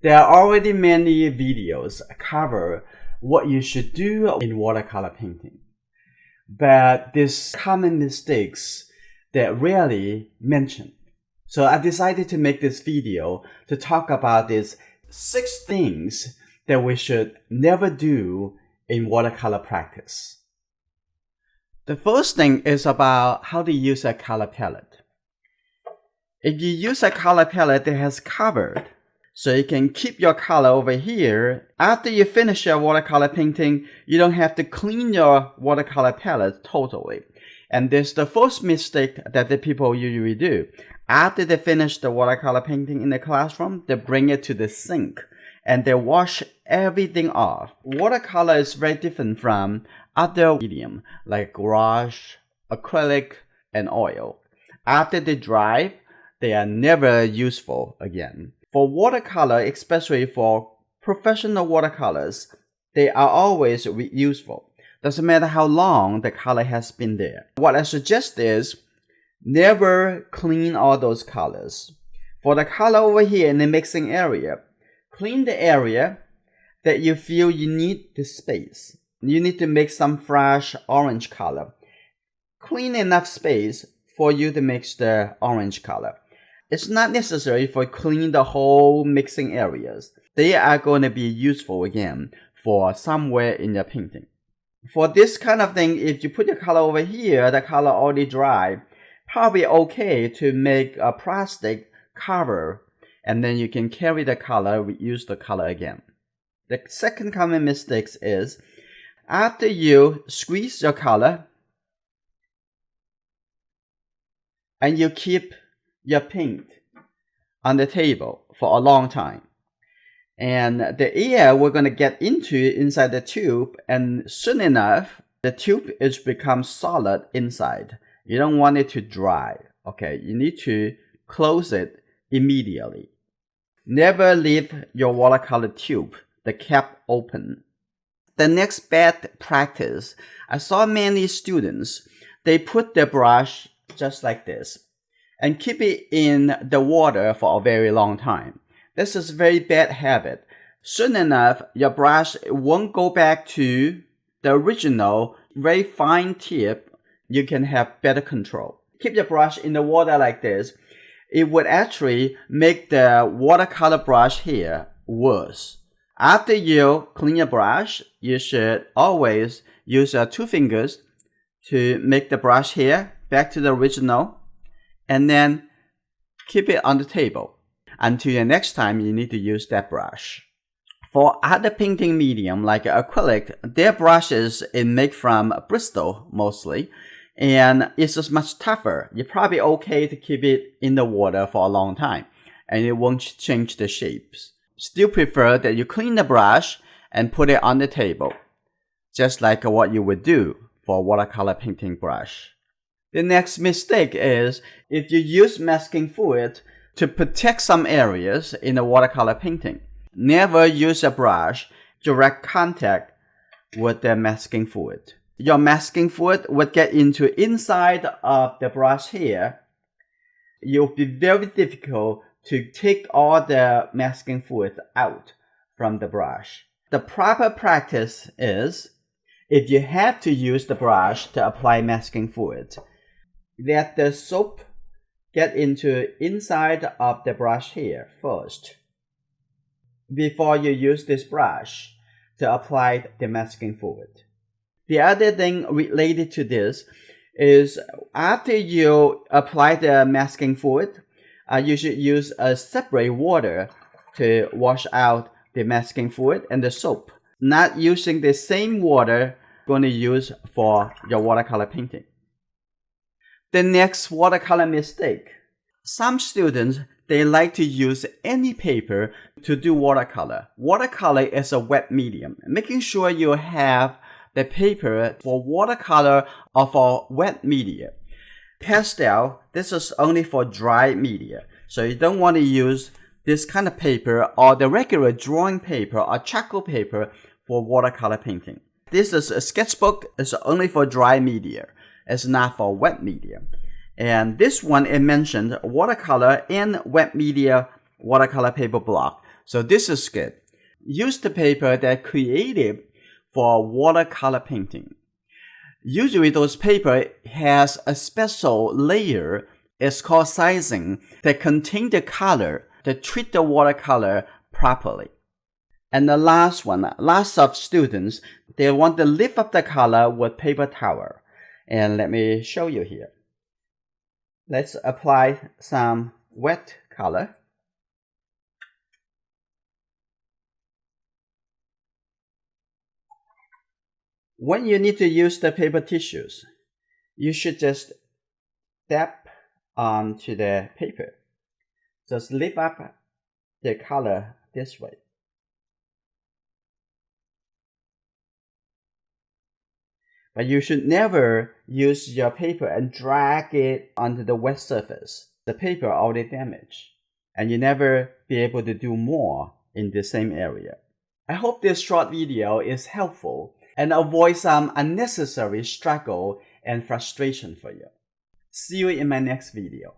There are already many videos cover what you should do in watercolor painting. But these common mistakes that rarely mentioned. So I decided to make this video to talk about these 6 things that we should never do in watercolor practice. The first thing is about how to use a color palette. If you use a color palette that has covered, so you can keep your color over here. After you finish your watercolor painting, you don't have to clean your watercolor palette totally. And this is the first mistake that the people usually do. After they finish the watercolor painting in the classroom, they bring it to the sink and they wash everything off. Watercolor is very different from other medium like gouache, acrylic, and oil. After they dry, they are never useful again. For watercolor, especially for professional watercolors, they are always useful. Doesn't matter how long the color has been there. What I suggest is never clean all those colors. For the color over here in the mixing area, clean the area that you feel you need the space. You need to make some fresh orange color. Clean enough space for you to mix the orange color. It's not necessary for cleaning the whole mixing areas. They are going to be useful again for somewhere in your painting. For this kind of thing, if you put your color over here, the color already dry, probably okay to make a plastic cover and then you can carry the color, reuse the color again. The second common mistake is after you squeeze your color and you keep your paint on the table for a long time. And the air we're going to get inside the tube, and soon enough, the tube is become solid inside. You don't want it to dry. Okay, you need to close it immediately. Never leave your watercolor tube, the cap open. The next bad practice, I saw many students, they put their brush just like this and keep it in the water for a very long time. This is a very bad habit. Soon enough, your brush won't go back to the original very fine tip. You can have better control. Keep your brush in the water like this. It would actually make the watercolor brush here worse. After you clean your brush, you should always use 2 fingers to make the brush here back to the original, and then keep it on the table until the next time you need to use that brush. For other painting medium like acrylic, their brushes is made from Bristol mostly, and it's just much tougher. You're probably okay to keep it in the water for a long time, and it won't change the shapes. Still prefer that you clean the brush and put it on the table, just like what you would do for a watercolor painting brush. The next mistake is if you use masking fluid to protect some areas in a watercolor painting. Never use a brush direct contact with the masking fluid. Your masking fluid would get into inside of the brush here. It will be very difficult to take all the masking fluid out from the brush. The proper practice is if you have to use the brush to apply masking fluid, let the soap get into inside of the brush here first before you use this brush to apply the masking fluid. The other thing related to this is after you apply the masking fluid, you should use a separate water to wash out the masking fluid and the soap, not using the same water you're going to use for your watercolor painting. The next watercolor mistake. Some students, they like to use any paper to do watercolor. Watercolor is a wet medium. Making sure you have the paper for watercolor or for wet media. Pastel, this is only for dry media. So you don't want to use this kind of paper or the regular drawing paper or charcoal paper for watercolor painting. This is a sketchbook, it's only for dry media. It's not for wet media. And this one, it mentioned watercolor and wet media watercolor paper block. So this is good. Use the paper that created for watercolor painting. Usually those paper has a special layer, it's called sizing, that contain the color, that treat the watercolor properly. And the last one, lots of students, they want to lift up the color with paper towel. And let me show you here. Let's apply some wet color. When you need to use the paper tissues, you should just dab onto the paper. Just lift up the color this way. But you should never use your paper and drag it onto the wet surface. The paper already damaged, and you never be able to do more in the same area. I hope this short video is helpful and avoid some unnecessary struggle and frustration for you. See you in my next video.